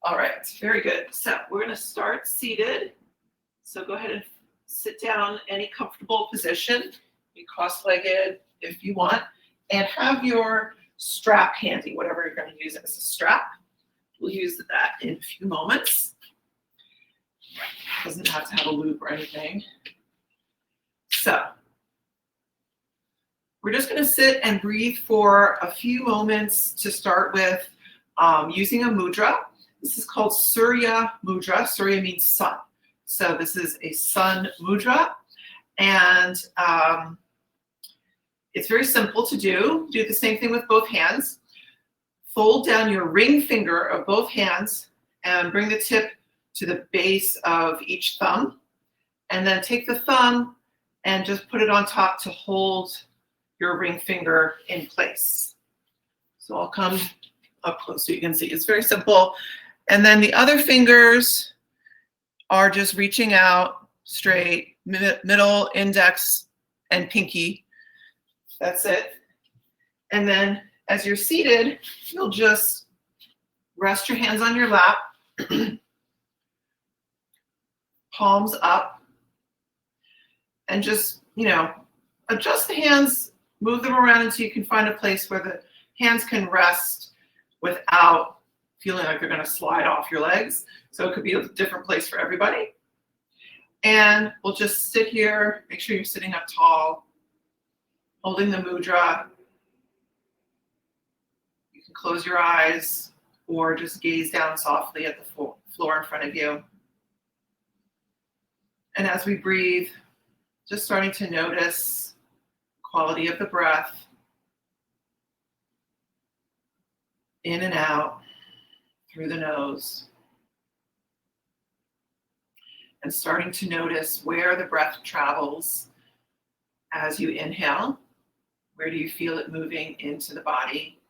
All right, very good. So we're going to start seated. So go ahead and sit down any comfortable position. Be cross-legged if you want, and have your strap handy, whatever you're going to use as a strap. We'll use that in a few moments. Doesn't have to have a loop or anything. So we're just going to sit and breathe for a few moments to start with, using a mudra. This is called Surya Mudra. Surya means sun. So this is a sun mudra. And it's very simple to do. Do the same thing with both hands. Fold down your ring finger of both hands and bring the tip to the base of each thumb. And then take the thumb and just put it on top to hold your ring finger in place. So I'll come up close so you can see. It's very simple. And then the other fingers are just reaching out straight, middle, index, and pinky. That's it. And then as you're seated, you'll just rest your hands on your lap, palms up, and just, adjust the hands, move them around until you can find a place where the hands can rest without feeling like they're going to slide off your legs. So it could be a different place for everybody. And we'll just sit here, make sure you're sitting up tall, holding the mudra. You can close your eyes or just gaze down softly at the floor in front of you. And as we breathe, just starting to notice the quality of the breath, in and out through the nose. And starting to notice where the breath travels as you inhale. Where do you feel it moving into the body?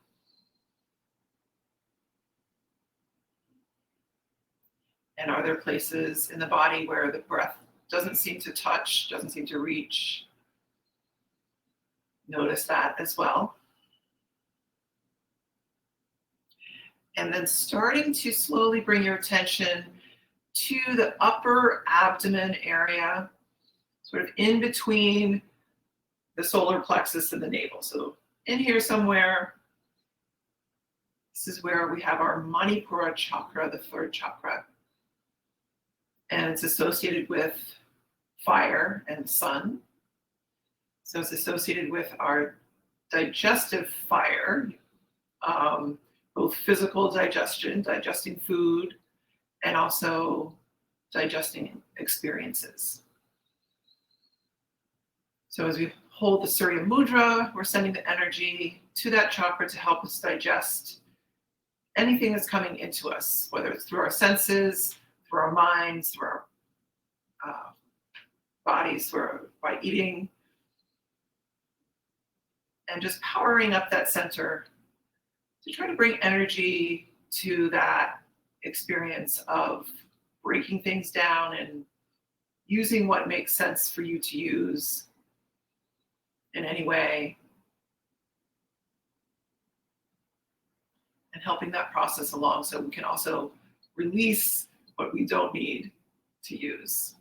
And are there places in the body where the breath doesn't seem to touch, doesn't seem to reach? Notice that as well. And then starting to slowly bring your attention to the upper abdomen area, sort of in between the solar plexus and the navel. So in here somewhere, this is where we have our Manipura chakra, the third chakra. And it's associated with fire and sun. So it's associated with our digestive fire, both physical digestion, digesting food, and also digesting experiences. So as we hold the Surya Mudra, we're sending the energy to that chakra to help us digest anything that's coming into us, whether it's through our senses, through our minds, through our bodies, by eating, and just powering up that center to try to bring energy to that experience of breaking things down and using what makes sense for you to use in any way, and helping that process along so we can also release what we don't need to use.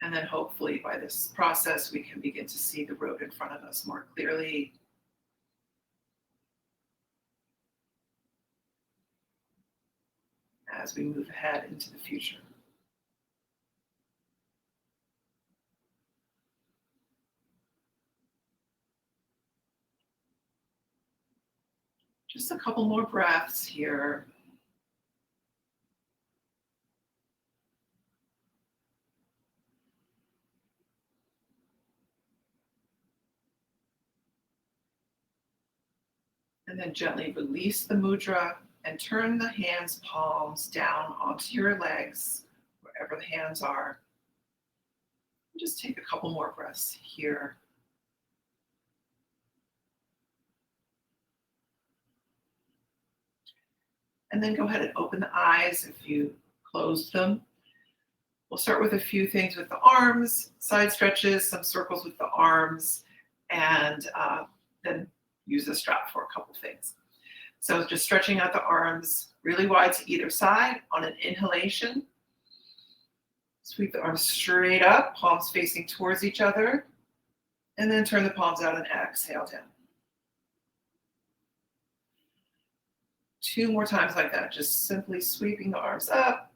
And then hopefully by this process, we can begin to see the road in front of us more clearly. As we move ahead into the future. Just a couple more breaths here. And then gently release the mudra and turn the hands, palms down onto your legs, wherever the hands are. And just take a couple more breaths here. And then go ahead and open the eyes if you closed them. We'll start with a few things with the arms, side stretches, some circles with the arms, and then use the strap for a couple things. So just stretching out the arms really wide to either side on an inhalation. Sweep the arms straight up, palms facing towards each other, and then turn the palms out and exhale down. 2 more times like that, just simply sweeping the arms up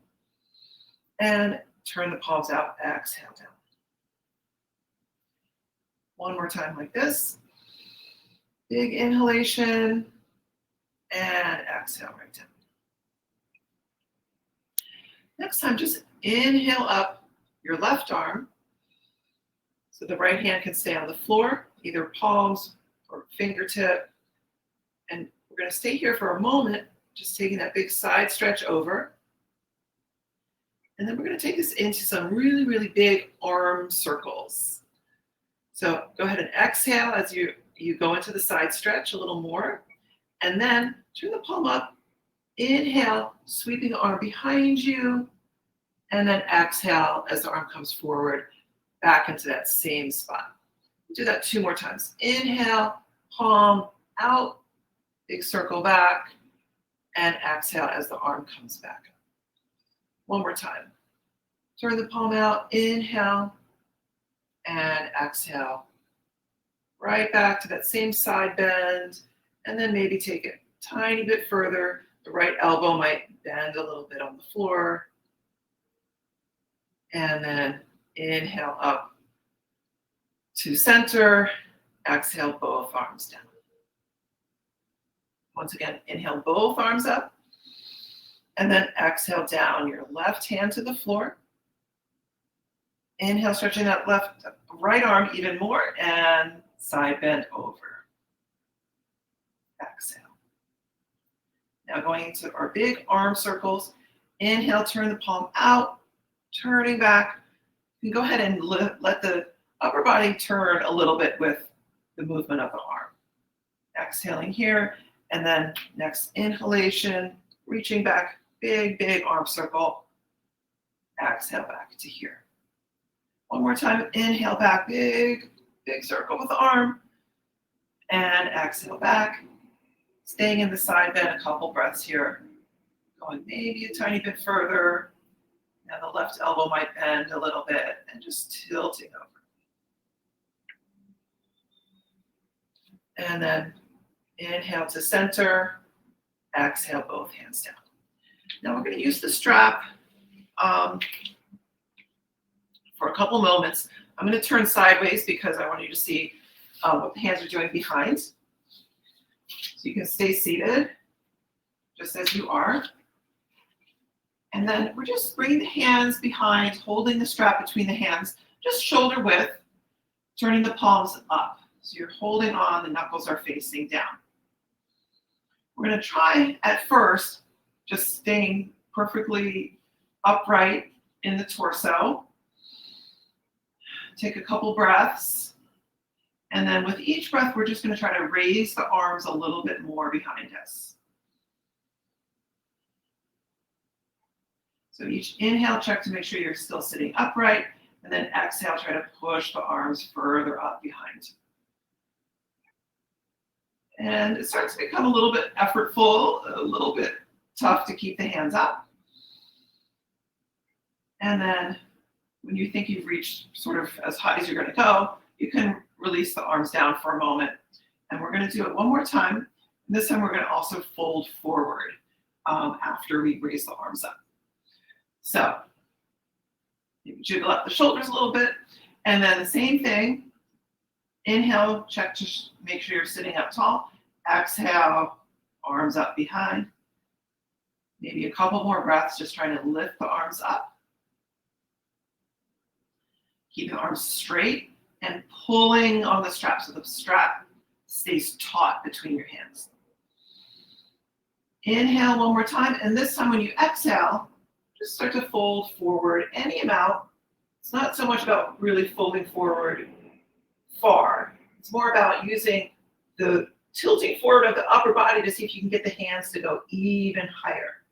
and turn the palms out, exhale down. 1 more time like this. Big inhalation and exhale right down. Next time, just inhale up your left arm so the right hand can stay on the floor, either palms or fingertip. And we're going to stay here for a moment, just taking that big side stretch over. And then we're going to take this into some really, really big arm circles. So go ahead and exhale as you go into the side stretch a little more. And then turn the palm up. Inhale, sweeping the arm behind you. And then exhale as the arm comes forward back into that same spot. Do that 2 more times. Inhale, palm out, big circle back, and exhale as the arm comes back up. 1 more time. Turn the palm out, inhale, and exhale. Right back to that same side bend, and then maybe take it a tiny bit further. The right elbow might bend a little bit on the floor. And then inhale up to center, exhale both arms down. Once again, inhale both arms up, and then exhale down your left hand to the floor. Inhale, stretching that right arm even more, and side bend over. Exhale. Now going into our big arm circles. Inhale, turn the palm out, turning back. You can go ahead and let the upper body turn a little bit with the movement of the arm. Exhaling here, and then next inhalation, reaching back, big, big arm circle. Exhale back to here. 1 more time, inhale back, big, big circle with the arm. And exhale back. Staying in the side bend, a couple breaths here. Going maybe a tiny bit further. Now the left elbow might bend a little bit and just tilting over. And then inhale to center, exhale both hands down. Now we're going to use the strap for a couple moments. I'm going to turn sideways because I want you to see what the hands are doing behind. So you can stay seated just as you are. And then we're just bringing the hands behind, holding the strap between the hands, just shoulder width, turning the palms up. So you're holding on, the knuckles are facing down. We're going to try at first just staying perfectly upright in the torso. Take a couple breaths. And then with each breath, we're just going to try to raise the arms a little bit more behind us. So each inhale, check to make sure you're still sitting upright. And then exhale, try to push the arms further up behind. And it starts to become a little bit effortful, a little bit tough to keep the hands up. And then when you think you've reached sort of as high as you're going to go, you can release the arms down for a moment. And we're going to do it 1 more time. And this time we're going to also fold forward after we raise the arms up. So maybe jiggle up the shoulders a little bit. And then the same thing. Inhale, check to make sure you're sitting up tall. Exhale, arms up behind. Maybe a couple more breaths, just trying to lift the arms up. Keep the arms straight and pulling on the strap so the strap stays taut between your hands. Inhale 1 more time, and this time when you exhale, just start to fold forward any amount. It's not so much about really folding forward far. It's more about using the tilting forward of the upper body to see if you can get the hands to go even higher.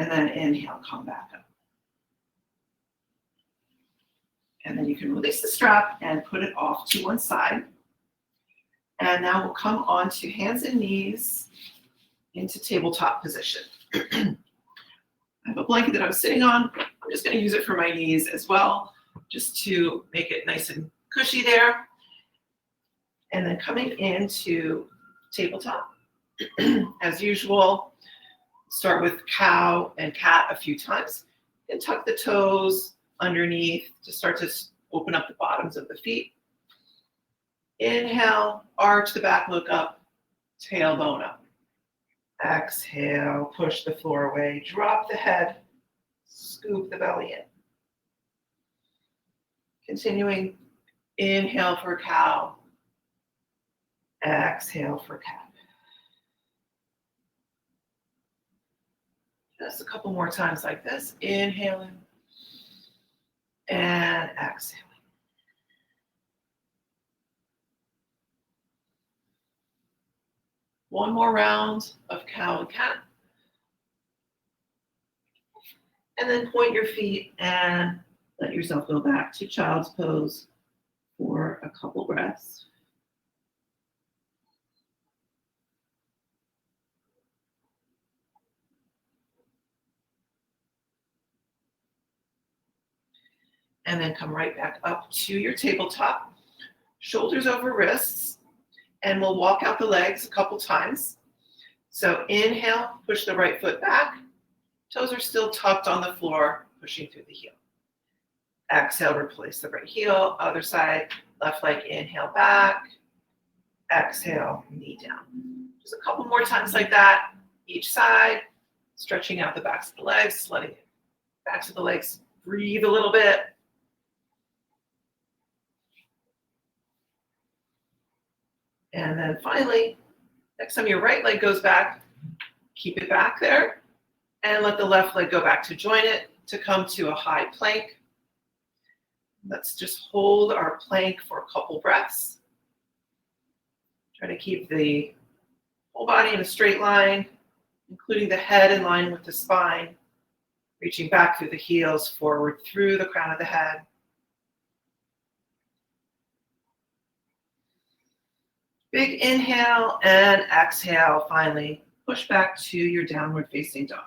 And then inhale, come back up. And then you can release the strap and put it off to one side. And now we'll come onto hands and knees into tabletop position. I have a blanket that I was sitting on. I'm just going to use it for my knees as well, just to make it nice and cushy there. And then coming into tabletop, as usual, start with cow and cat a few times, and tuck the toes underneath to start to open up the bottoms of the feet. Inhale, arch the back, look up, tailbone up. Exhale, push the floor away, drop the head, scoop the belly in. Continuing, inhale for cow, exhale for cat. Just a couple more times like this, inhaling and exhaling. One more round of cow and cat. And then point your feet and let yourself go back to child's pose for a couple breaths. And then come right back up to your tabletop, shoulders over wrists. And we'll walk out the legs a couple times. So inhale, push the right foot back. Toes are still tucked on the floor, pushing through the heel. Exhale, replace the right heel. Other side, left leg, inhale back. Exhale, knee down. Just a couple more times like that, each side. Stretching out the backs of the legs, letting it backs of the legs breathe a little bit. And then finally, next time your right leg goes back, keep it back there and let the left leg go back to join it to come to a high plank. Let's just hold our plank for a couple breaths. Try to keep the whole body in a straight line, including the head in line with the spine, reaching back through the heels, forward through the crown of the head. Big inhale and exhale, finally. Push back to your downward facing dog.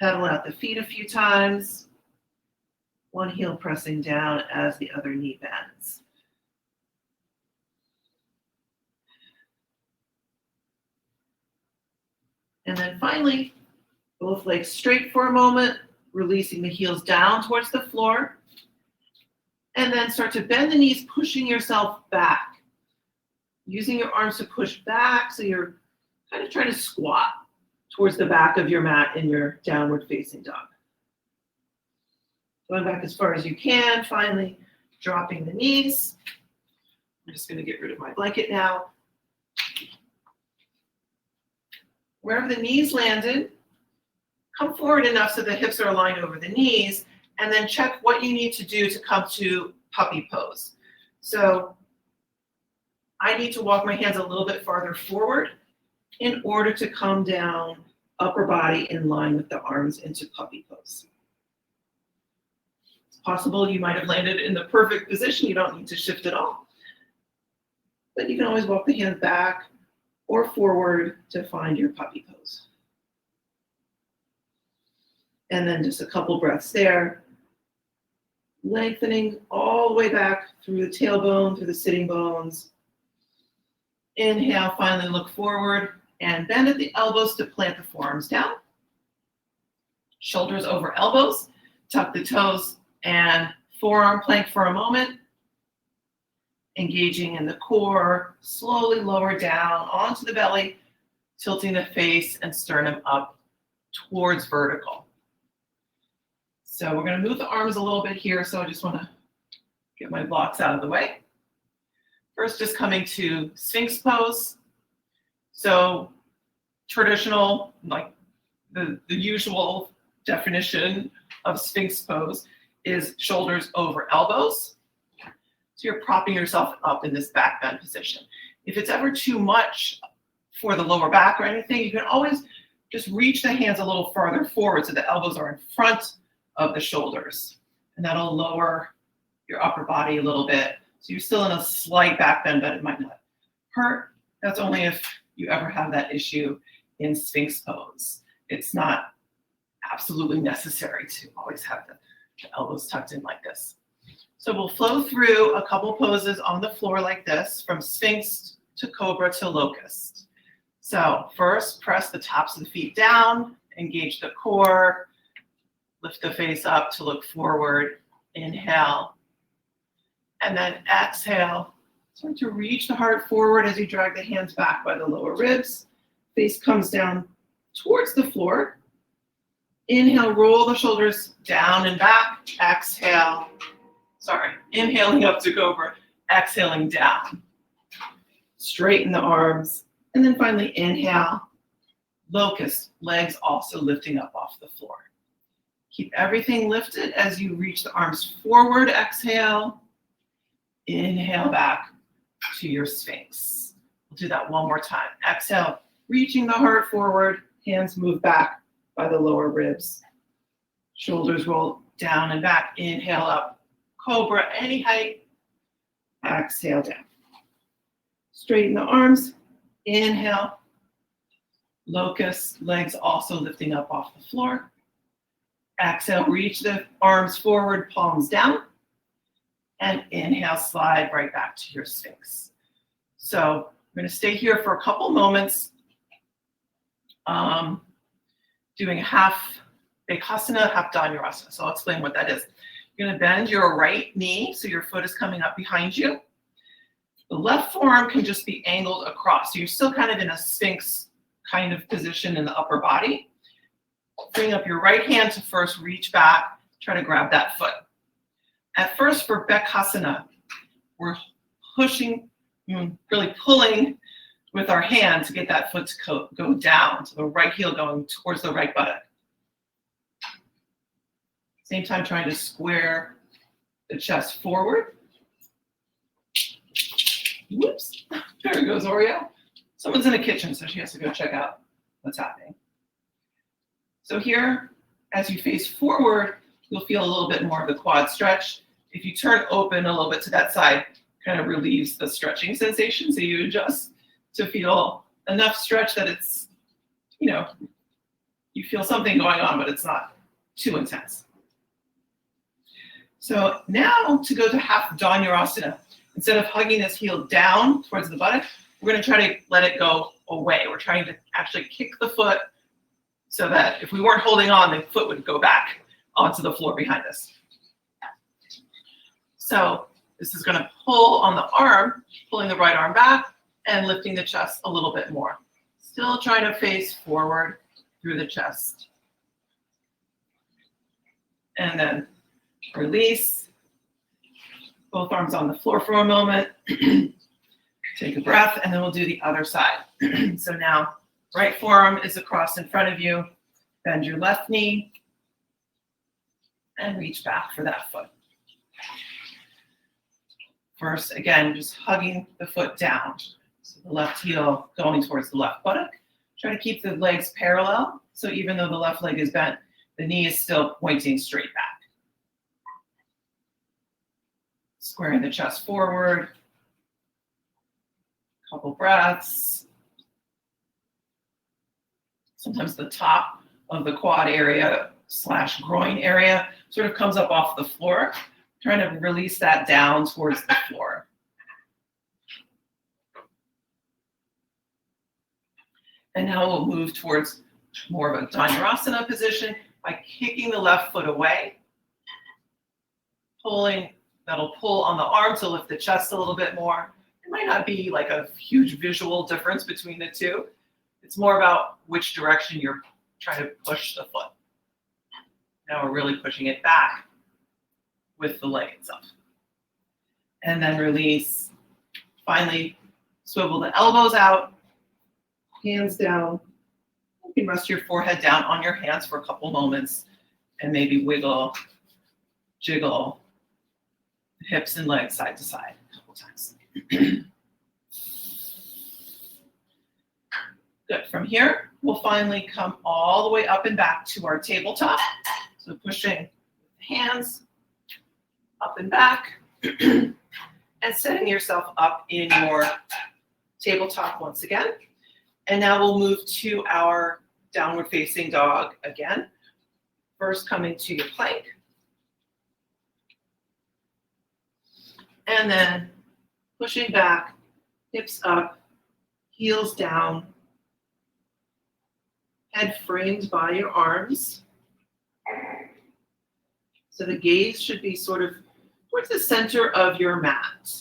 Pedal out the feet a few times. One heel pressing down as the other knee bends. And then finally, both legs straight for a moment, releasing the heels down towards the floor. And then start to bend the knees, pushing yourself back. Using your arms to push back, so you're kind of trying to squat towards the back of your mat in your downward facing dog. Going back as far as you can, finally dropping the knees. I'm just going to get rid of my blanket now. Wherever the knees landed, come forward enough so the hips are aligned over the knees, and then check what you need to do to come to puppy pose. So I need to walk my hands a little bit farther forward in order to come down upper body in line with the arms into puppy pose. It's possible you might have landed in the perfect position. You don't need to shift at all. But you can always walk the hands back or forward to find your puppy pose. And then just a couple breaths there. Lengthening all the way back through the tailbone, through the sitting bones. Inhale, finally look forward and bend at the elbows to plant the forearms down. Shoulders over elbows, tuck the toes and forearm plank for a moment. Engaging in the core, slowly lower down onto the belly, tilting the face and sternum up towards vertical. So we're going to move the arms a little bit here, so I just want to get my blocks out of the way. First, just coming to Sphinx Pose. So traditional, like the usual definition of Sphinx Pose is shoulders over elbows. So you're propping yourself up in this back bend position. If it's ever too much for the lower back or anything, you can always just reach the hands a little farther forward so the elbows are in front of the shoulders. And that'll lower your upper body a little bit. So you're still in a slight back bend, but it might not hurt. That's only if you ever have that issue in Sphinx Pose. It's not absolutely necessary to always have the elbows tucked in like this. So we'll flow through a couple poses on the floor like this, from Sphinx to Cobra to Locust. So first, press the tops of the feet down, engage the core, lift the face up to look forward, inhale, and then exhale. Start to reach the heart forward as you drag the hands back by the lower ribs. Face comes down towards the floor. Inhale, roll the shoulders down and back. Exhale. Inhaling up to Cobra, exhaling down. Straighten the arms. And then finally, inhale. Locust, legs also lifting up off the floor. Keep everything lifted as you reach the arms forward. Exhale. Inhale back to your Sphinx. We'll do that one more time. Exhale, reaching the heart forward. Hands move back by the lower ribs. Shoulders roll down and back. Inhale up. Cobra, any height. Exhale down. Straighten the arms. Inhale. Locust, legs also lifting up off the floor. Exhale, reach the arms forward, palms down. And inhale, slide right back to your Sphinx. So we're going to stay here for a couple moments, doing half Beckhasana, half Dhanurasana. So I'll explain what that is. You're going to bend your right knee so your foot is coming up behind you. The left forearm can just be angled across. So you're still kind of in a Sphinx kind of position in the upper body. Bring up your right hand to first reach back, try to grab that foot. At first for Beckhasana, we're pushing, really pulling with our hand to get that foot to go down, so the right heel going towards the right buttock. Same time trying to square the chest forward. Whoops, there goes Oreo. Someone's in the kitchen, so she has to go check out what's happening. So here, as you face forward, you'll feel a little bit more of the quad stretch. If you turn open a little bit to that side, kind of relieves the stretching sensation. So you adjust to feel enough stretch that it's, you feel something going on, but it's not too intense. So now to go to half Dhanurasana, instead of hugging this heel down towards the buttock, we're going to try to let it go away. We're trying to actually kick the foot so that if we weren't holding on, the foot would go back onto the floor behind us. So this is going to pull on the arm, pulling the right arm back and lifting the chest a little bit more. Still trying to face forward through the chest. And then release. Both arms on the floor for a moment. Take a breath, and then we'll do the other side. So now, right forearm is across in front of you. Bend your left knee and reach back for that foot. First, again, just hugging the foot down. So the left heel going towards the left buttock. Try to keep the legs parallel. So even though the left leg is bent, the knee is still pointing straight back. Squaring the chest forward. Couple breaths. Sometimes the top of the quad area / groin area sort of comes up off the floor. Trying to release that down towards the floor. And now we'll move towards more of a Dhanurasana position by kicking the left foot away. Pulling, that'll pull on the arm to lift the chest a little bit more. It might not be like a huge visual difference between the two. It's more about which direction you're trying to push the foot. Now we're really pushing it back with the leg itself. And then release. Finally, swivel the elbows out, hands down. You can rest your forehead down on your hands for a couple moments and maybe wiggle, jiggle hips and legs side to side a couple times. Good. From here, we'll finally come all the way up and back to our tabletop. So pushing hands up and back and setting yourself up in your tabletop once again. And now we'll move to our downward facing dog again. First coming to your plank. And then pushing back, hips up, heels down, head framed by your arms. So the gaze should be sort of towards the center of your mat.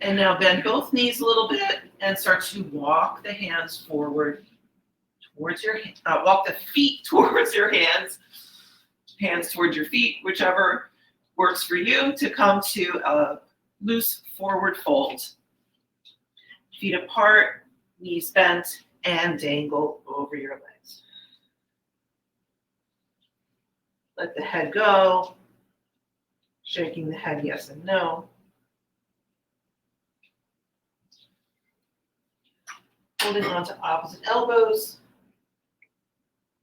And now bend both knees a little bit and start to walk the hands forward towards your, walk the feet towards your hands towards your feet, whichever works for you, to come to a loose forward fold. Feet apart, knees bent, and dangle over your legs. Let the head go, shaking the head yes and no. Holding on to opposite elbows.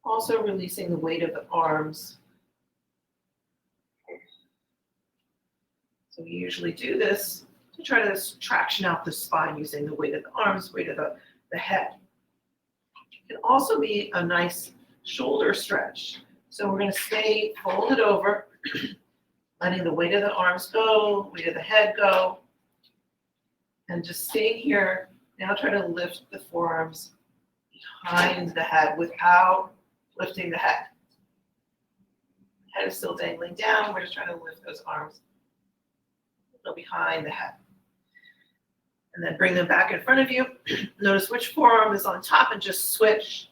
Also releasing the weight of the arms. So we usually do this to try to traction out the spine using the weight of the arms, weight of the head. It can also be a nice shoulder stretch. So we're going to stay folded over, letting the weight of the arms go, weight of the head go, and just staying here. Now try to lift the forearms behind the head without lifting the head. The head is still dangling down. We're just trying to lift those arms behind the head. And then bring them back in front of you. Notice which forearm is on top and just switch.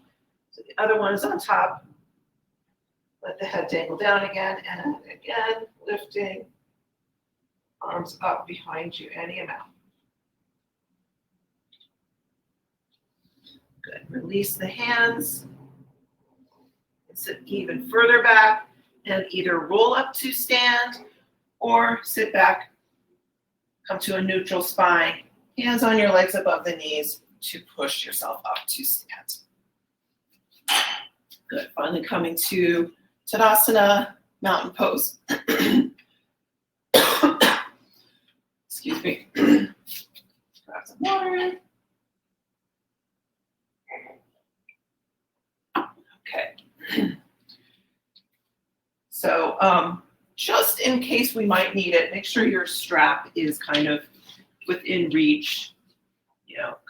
So the other one is on top. Let the head dangle down again, and again, lifting arms up behind you, any amount. Good. Release the hands. And sit even further back and either roll up to stand or sit back. Come to a neutral spine. Hands on your legs above the knees to push yourself up to stand. Good. Finally coming to Tadasana, mountain pose. Excuse me. Grab some water. Okay. So just in case we might need it, make sure your strap is kind of within reach,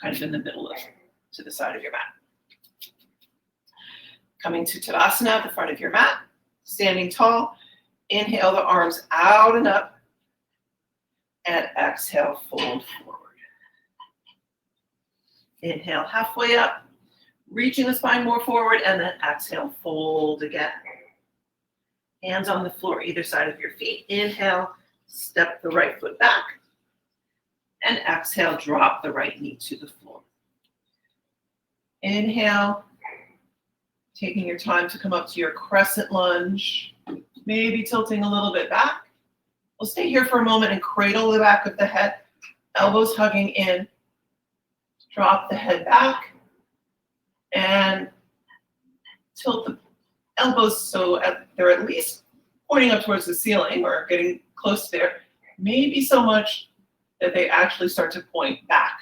kind of in the middle of, to the side of your mat. Coming to Tadasana at the front of your mat, standing tall. Inhale the arms out and up, and exhale, fold forward. Inhale halfway up, reaching the spine more forward, and then exhale, fold again. Hands on the floor, either side of your feet. Inhale, step the right foot back, and exhale, drop the right knee to the floor. Inhale, taking your time to come up to your crescent lunge, maybe tilting a little bit back. We'll stay here for a moment and cradle the back of the head, elbows hugging in, drop the head back, and tilt the elbows so they're at least pointing up towards the ceiling or getting close there. Maybe so much that they actually start to point back,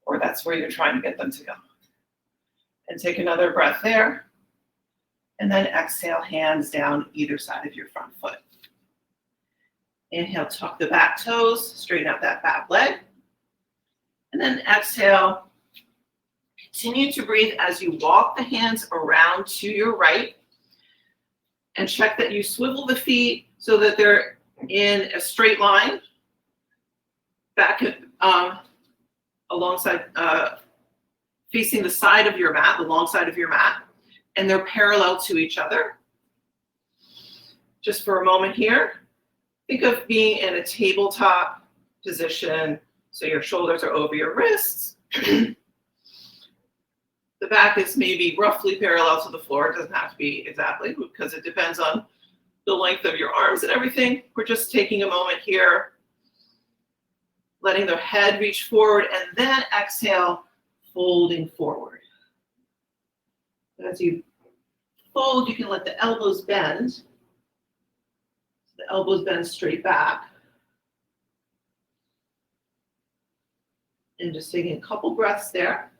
or that's where you're trying to get them to go. And take another breath there. And then exhale, hands down either side of your front foot. Inhale, tuck the back toes, straighten out that back leg. And then exhale, continue to breathe as you walk the hands around to your right. And check that you swivel the feet so that they're in a straight line. Back alongside, facing the side of your mat, the long side of your mat. And they're parallel to each other. Just for a moment here, think of being in a tabletop position. So your shoulders are over your wrists. The back is maybe roughly parallel to the floor. It doesn't have to be exactly because it depends on the length of your arms and everything. We're just taking a moment here letting the head reach forward, and then exhale, folding forward. As you fold, you can let the elbows bend. The elbows bend straight back. And just taking a couple breaths there.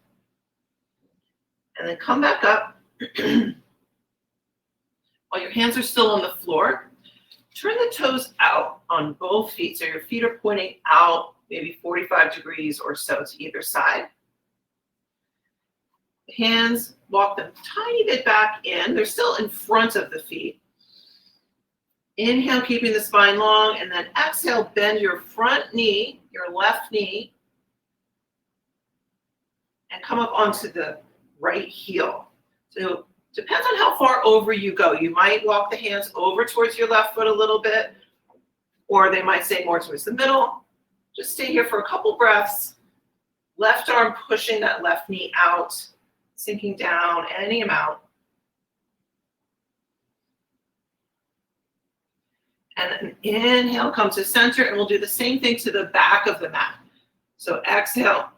And then come back up. While your hands are still on the floor, turn the toes out on both feet. So your feet are pointing out maybe 45 degrees or so to either side. The hands, walk them a tiny bit back in. They're still in front of the feet. Inhale, keeping the spine long, and then exhale, bend your front knee, your left knee, and come up onto the right heel. So depends on how far over you go. You might walk the hands over towards your left foot a little bit, or they might stay more towards the middle. Just stay here for a couple breaths. Left arm pushing that left knee out, sinking down any amount. And then inhale, come to center, and we'll do the same thing to the back of the mat. So exhale,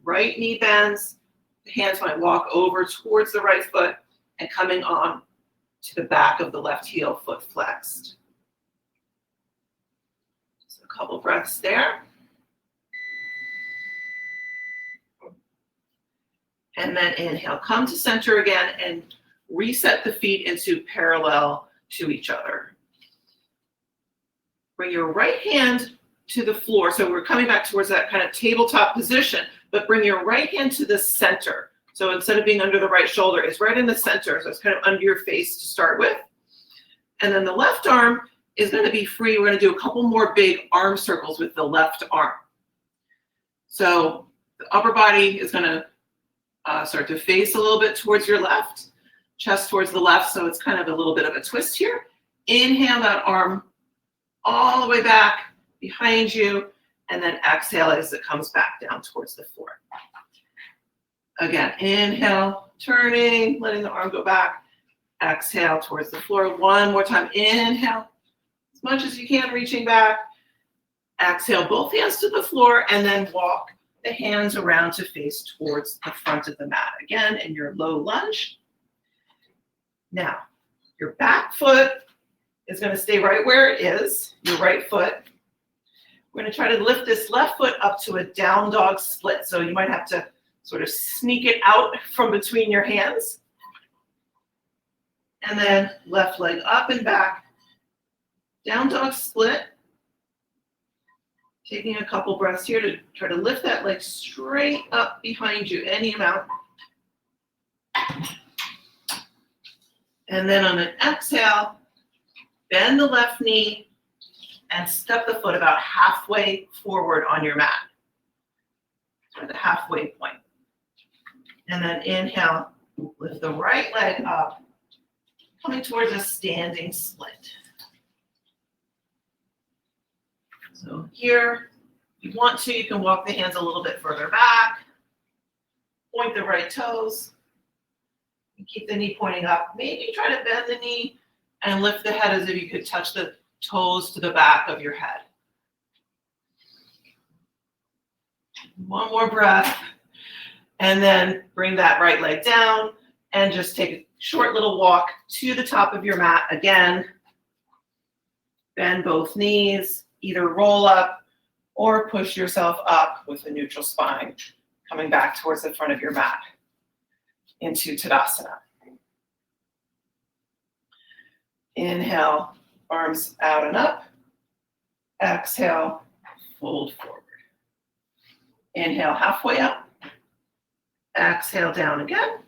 right knee bends, the hands might walk over towards the right foot and coming on to the back of the left heel, foot flexed. So a couple breaths there. And then inhale, come to center again and reset the feet into parallel to each other. Bring your right hand to the floor. So we're coming back towards that kind of tabletop position, but bring your right hand to the center. So instead of being under the right shoulder, it's right in the center. So it's kind of under your face to start with. And then the left arm is going to be free. We're going to do a couple more big arm circles with the left arm. So the upper body is going to start to face a little bit towards your left, chest towards the left. So it's kind of a little bit of a twist here. Inhale that arm all the way back behind you, and then exhale as it comes back down towards the floor. Again, inhale, turning, letting the arm go back. Exhale towards the floor. One more time. Inhale, as much as you can, reaching back. Exhale, both hands to the floor, and then walk the hands around to face towards the front of the mat. Again, in your low lunge. Now, your back foot is going to stay right where it is, your right foot. We're going to try to lift this left foot up to a down dog split. So you might have to sort of sneak it out from between your hands. And then left leg up and back, down dog split. Taking a couple breaths here to try to lift that leg straight up behind you, any amount. And then on an exhale, bend the left knee and step the foot about halfway forward on your mat, or the halfway point. And then inhale, lift the right leg up, coming towards a standing split. So here, if you want to, you can walk the hands a little bit further back, point the right toes, and keep the knee pointing up. Maybe try to bend the knee and lift the head as if you could touch the toes to the back of your head. One more breath. And then bring that right leg down and just take a short little walk to the top of your mat again. Bend both knees, either roll up or push yourself up with a neutral spine, coming back towards the front of your mat into Tadasana. Inhale, arms out and up. Exhale, fold forward. Inhale, halfway up. Exhale, down again.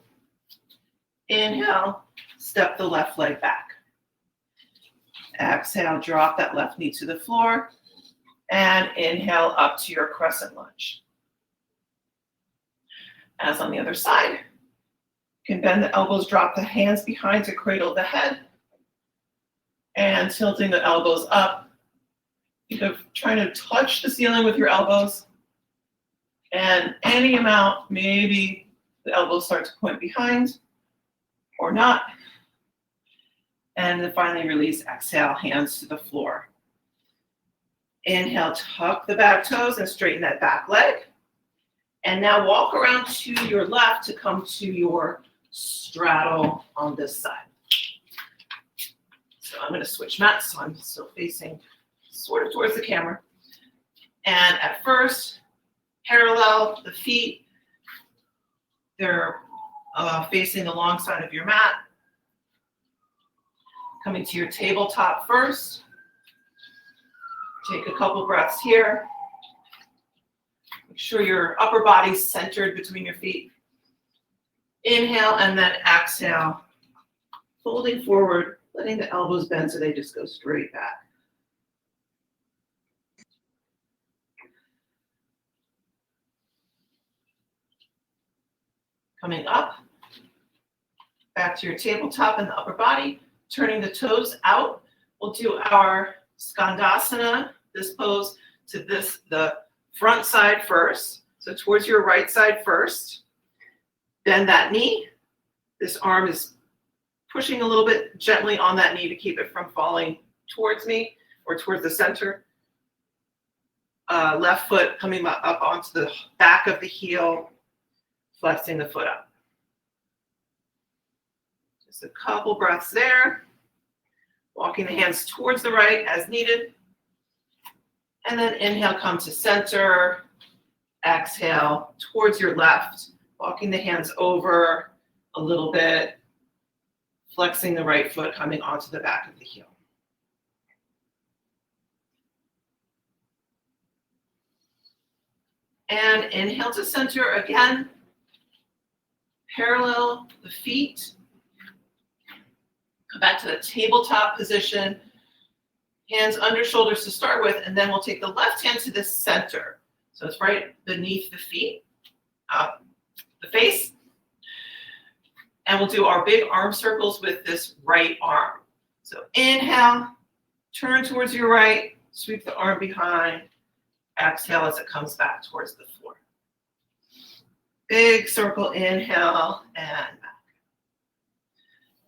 Inhale, step the left leg back. Exhale, drop that left knee to the floor. And inhale up to your crescent lunge. As on the other side, you can bend the elbows, drop the hands behind to cradle the head. And tilting the elbows up. Think of trying to touch the ceiling with your elbows. And any amount, maybe the elbows start to point behind or not. And then finally release, exhale, hands to the floor. Inhale, tuck the back toes and straighten that back leg. And now walk around to your left to come to your straddle on this side. So I'm going to switch mats, so I'm still facing sort of towards the camera. And at first, parallel the feet. They're facing alongside of your mat. Coming to your tabletop first. Take a couple breaths here. Make sure your upper body's centered between your feet. Inhale and then exhale. Folding forward, letting the elbows bend so they just go straight back. Coming up, back to your tabletop and the upper body, turning the toes out. We'll do our Dandasana, this pose to the front side first. So towards your right side first. Bend that knee. This arm is pushing a little bit gently on that knee to keep it from falling towards me or towards the center. Left foot coming up onto the back of the heel, flexing the foot up. Just a couple breaths there. Walking the hands towards the right as needed. And then inhale, come to center. Exhale, towards your left. Walking the hands over a little bit. Flexing the right foot, coming onto the back of the heel. And inhale to center again. Parallel the feet. Come back to the tabletop position. Hands under shoulders to start with, and then we'll take the left hand to the center. So it's right beneath the feet, the face. And we'll do our big arm circles with this right arm. So inhale, turn towards your right, sweep the arm behind. Exhale as it comes back towards the floor. Big circle, inhale, and back.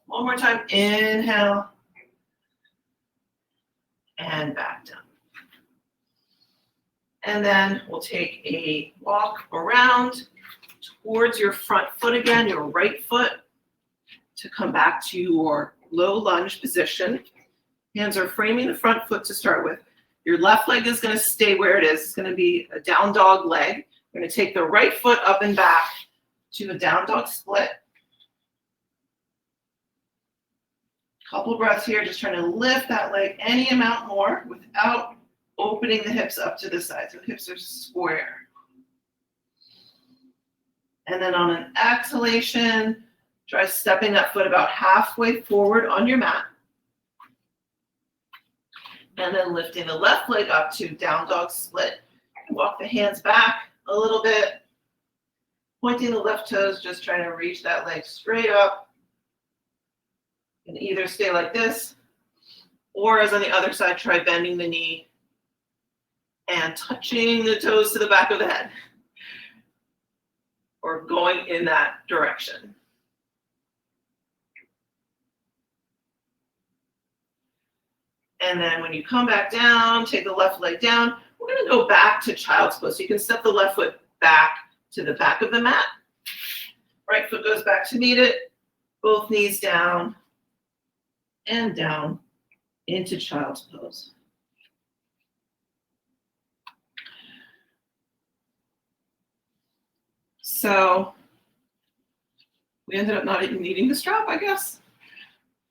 One more time, inhale, and back down. And then we'll take a walk around towards your front foot again, your right foot, to come back to your low lunge position. Hands are framing the front foot to start with. Your left leg is going to stay where it is. It's going to be a down dog leg. We're going to take the right foot up and back to a down dog split. Couple breaths here, just trying to lift that leg any amount more without opening the hips up to the side. So the hips are square. And then on an exhalation, try stepping that foot about halfway forward on your mat. And then lifting the left leg up to down dog split. Walk the hands back a little bit. Pointing the left toes, just trying to reach that leg straight up. You can either stay like this, or as on the other side, try bending the knee and touching the toes to the back of the head, or going in that direction. And then when you come back down, take the left leg down. We're going to go back to child's pose. So you can step the left foot back to the back of the mat. Right foot goes back to meet it. Both knees down and down into child's pose. So we ended up not even needing the strap, I guess,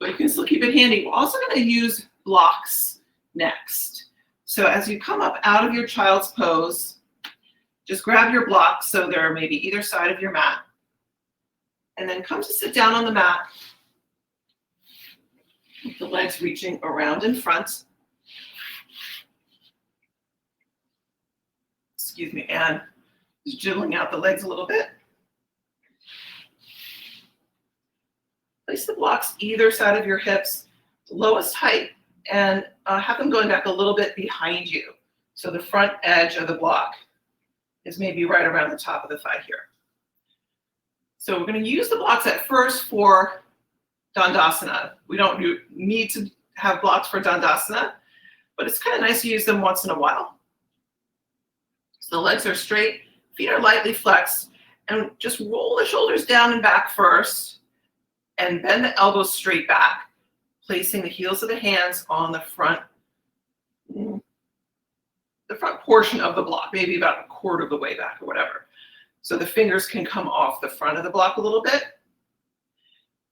but you can still keep it handy. We're also going to use blocks next. So as you come up out of your child's pose, just grab your blocks so they're maybe either side of your mat, and then come to sit down on the mat with the legs reaching around in front. Excuse me, and just jiggling out the legs a little bit. Place the blocks either side of your hips, lowest height, and have them going back a little bit behind you. So the front edge of the block is maybe right around the top of the thigh here. So we're going to use the blocks at first for Dandasana. We don't need to have blocks for Dandasana, but it's kind of nice to use them once in a while. So the legs are straight, feet are lightly flexed, and just roll the shoulders down and back first, and bend the elbows straight back, placing the heels of the hands on the front portion of the block, maybe about a quarter of the way back or whatever. So the fingers can come off the front of the block a little bit.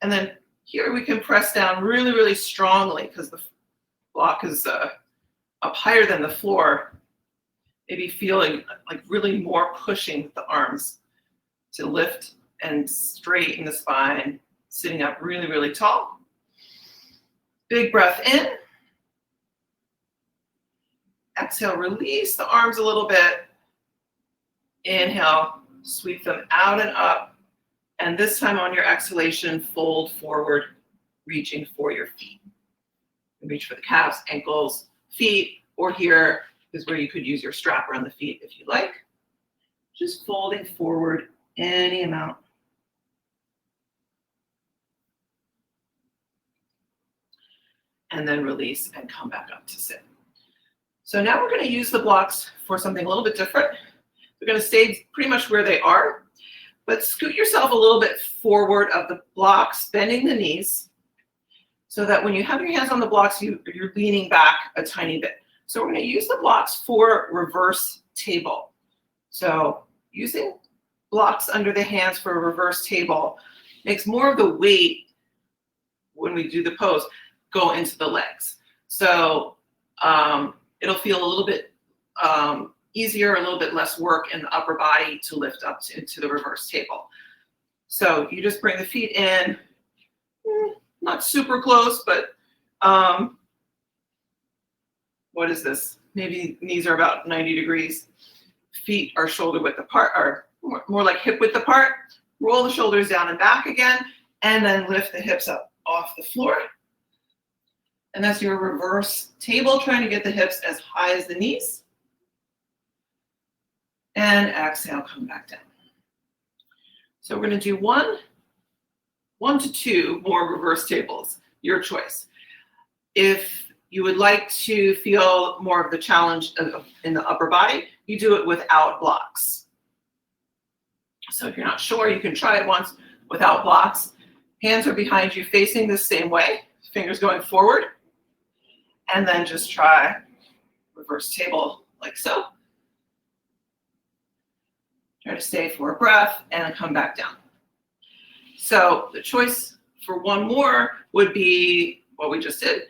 And then here we can press down really, really strongly because the block is up higher than the floor. Maybe feeling like really more pushing the arms to lift and straighten the spine, sitting up really, really tall. Big breath in. Exhale, release the arms a little bit. Inhale, sweep them out and up. And this time on your exhalation, fold forward, reaching for your feet. Reach for the calves, ankles, feet, or here is where you could use your strap around the feet if you like. Just folding forward any amount. And then release and come back up to sit. So now we're going to use the blocks for something a little bit different. They're going to stay pretty much where they are, but scoot yourself a little bit forward of the blocks, bending the knees, so that when you have your hands on the blocks, you're leaning back a tiny bit. So we're going to use the blocks for reverse table. So using blocks under the hands for a reverse table makes more of the weight when we do the pose go into the legs. So it'll feel a little bit easier, a little bit less work in the upper body to lift up into the reverse table. So you just bring the feet in, not super close, but what is this? Maybe knees are about 90 degrees. Feet are shoulder width apart, or more like hip width apart. Roll the shoulders down and back again, and then lift the hips up off the floor. And that's your reverse table, trying to get the hips as high as the knees. And exhale, come back down. So we're going to do one to two more reverse tables, your choice. If you would like to feel more of the challenge in the upper body, you do it without blocks. So if you're not sure, you can try it once without blocks. Hands are behind you facing the same way, fingers going forward. And then just try reverse table like so. Try to stay for a breath and then come back down. So the choice for one more would be what we just did,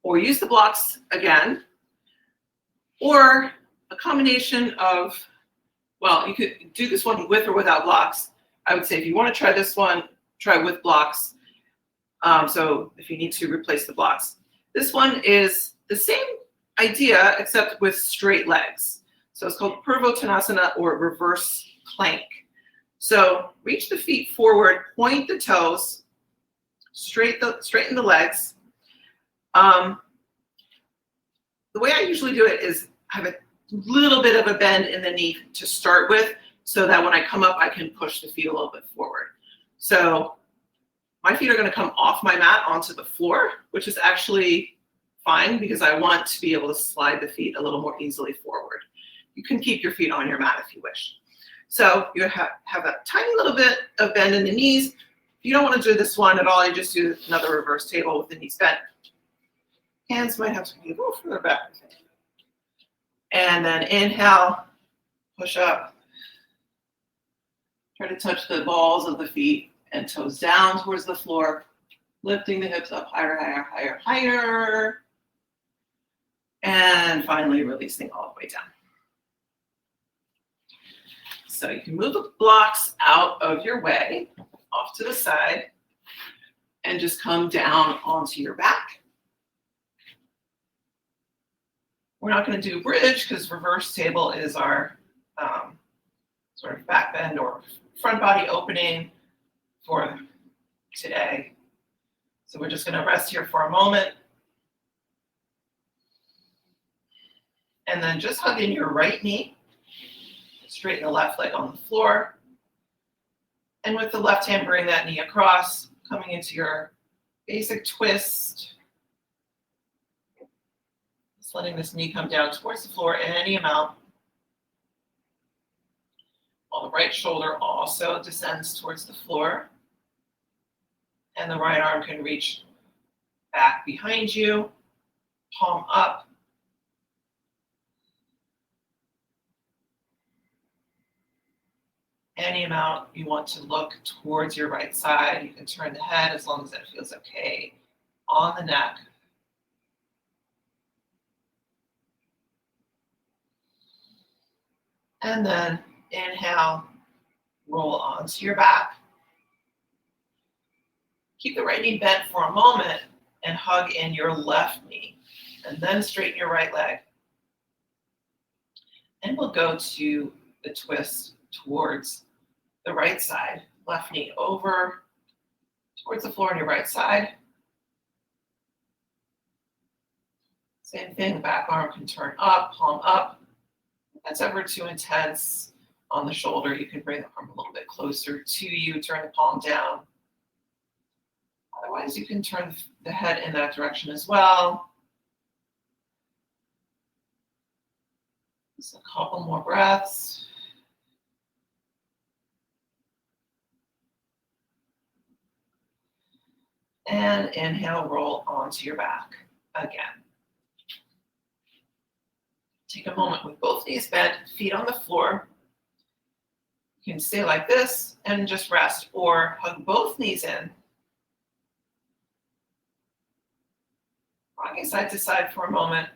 or use the blocks again, or a combination of, well, you could do this one with or without blocks. I would say if you want to try this one, try with blocks. So if you need to replace the blocks. This one is the same idea, except with straight legs. So it's called Tadasana or reverse plank. So reach the feet forward, point the toes, straighten the legs. The way I usually do it is have a little bit of a bend in the knee to start with, so that when I come up, I can push the feet a little bit forward. So my feet are going to come off my mat onto the floor, which is actually fine because I want to be able to slide the feet a little more easily forward. You can keep your feet on your mat if you wish. So you have a tiny little bit of bend in the knees. If you don't want to do this one at all, you just do another reverse table with the knees bent. Hands might have to be a little further back. And then inhale, push up. Try to touch the balls of the feet and toes down towards the floor, lifting the hips up higher, higher, higher, higher. And finally releasing all the way down. So you can move the blocks out of your way, off to the side, and just come down onto your back. We're not going to do bridge because reverse table is our sort of back bend or front body opening for today. So we're just going to rest here for a moment. And then just hug in your right knee. Straighten the left leg on the floor. And with the left hand, bring that knee across, coming into your basic twist. Just letting this knee come down towards the floor any amount. While the right shoulder also descends towards the floor. And the right arm can reach back behind you, palm up. Any amount you want to look towards your right side. You can turn the head as long as that feels okay on the neck. And then inhale, roll onto your back. Keep the right knee bent for a moment and hug in your left knee. And then straighten your right leg. And we'll go to the twist towards the right side. Left knee over towards the floor on your right side. Same thing, the back arm can turn up, palm up. If that's ever too intense on the shoulder, you can bring the arm a little bit closer to you, turn the palm down. Otherwise, you can turn the head in that direction as well. Just a couple more breaths. And inhale, roll onto your back again. Take a moment with both knees bent, feet on the floor. You can stay like this and just rest, or hug both knees in. Rocking side to side for a moment.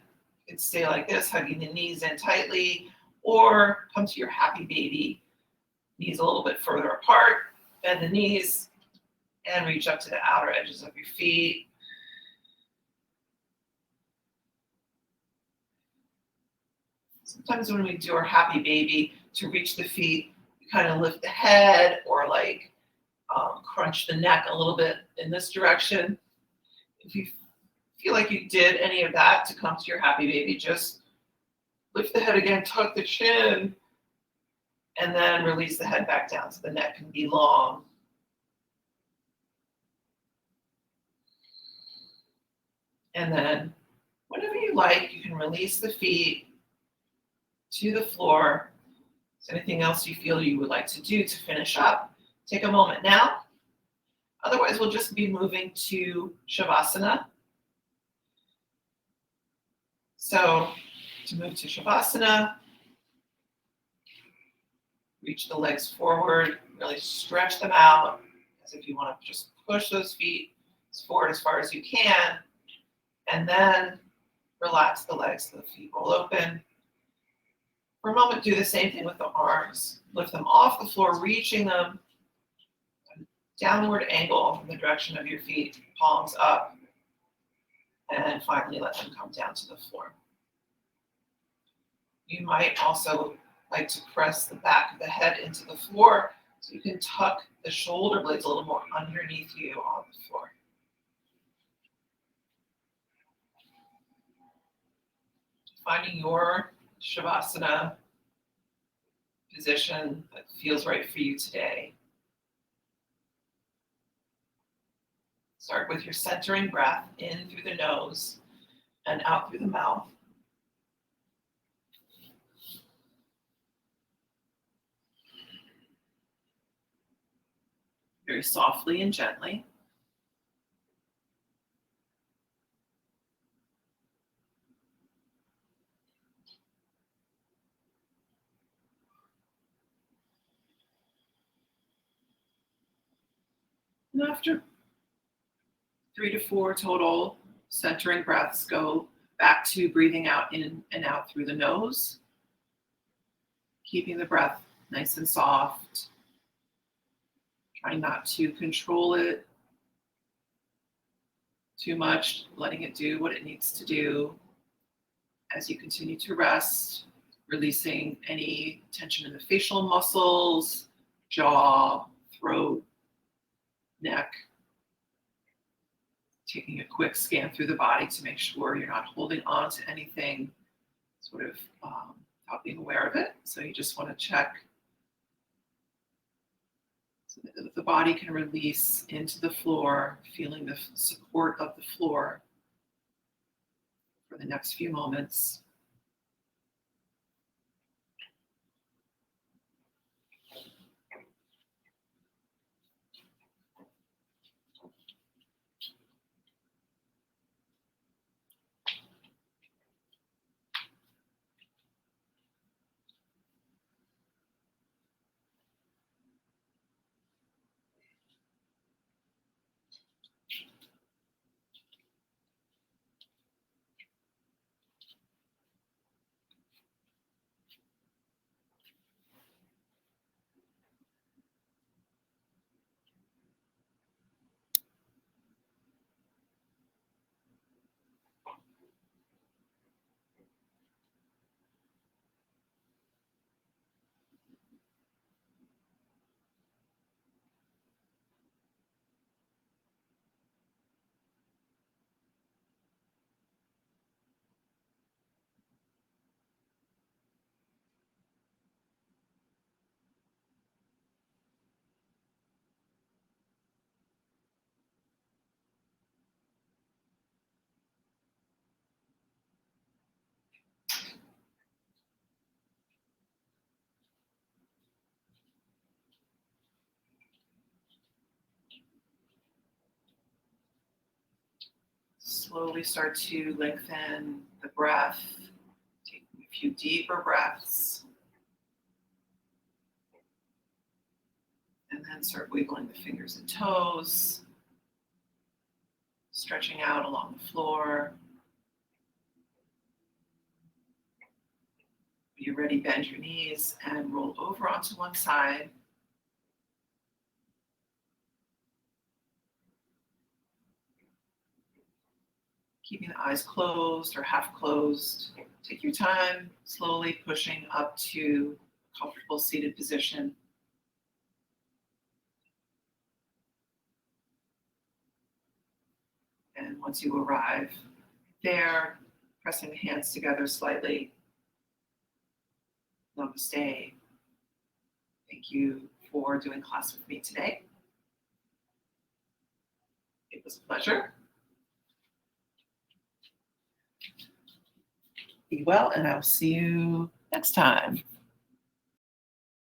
You can stay like this, hugging the knees in tightly, or come to your happy baby. Knees a little bit further apart, bend the knees, and reach up to the outer edges of your feet. Sometimes when we do our happy baby, to reach the feet, we kind of lift the head or like crunch the neck a little bit in this direction. If you feel like you did any of that to come to your happy baby, just lift the head again, tuck the chin, and then release the head back down so the neck can be long. And then whenever you like, you can release the feet to the floor. Is there anything else you feel you would like to do to finish up? Take a moment now. Otherwise, we'll just be moving to Shavasana. So to move to Shavasana, reach the legs forward, really stretch them out as if you want to just push those feet forward as far as you can. And then relax the legs so the feet roll open. For a moment, do the same thing with the arms. Lift them off the floor, reaching them downward angle from the direction of your feet, palms up, and finally let them come down to the floor. You might also like to press the back of the head into the floor so you can tuck the shoulder blades a little more underneath you on the floor. Finding your Shavasana position that feels right for you today. Start with your centering breath in through the nose and out through the mouth. Very softly and gently. And after 3 to 4 total centering breaths, go back to breathing out in and out through the nose, keeping the breath nice and soft, trying not to control it too much, letting it do what it needs to do as you continue to rest, releasing any tension in the facial muscles, jaw, throat, neck. Taking a quick scan through the body to make sure you're not holding on to anything sort of without being aware of it. So you just want to check so that the body can release into the floor, feeling the support of the floor for the next few moments. Slowly start to lengthen the breath. Take a few deeper breaths. And then start wiggling the fingers and toes. Stretching out along the floor. When you're ready, bend your knees and roll over onto one side. Keeping the eyes closed or half closed. Take your time, slowly pushing up to a comfortable seated position. And once you arrive there, pressing the hands together slightly. Namaste. Thank you for doing class with me today. It was a pleasure. Be well, and I'll see you next time.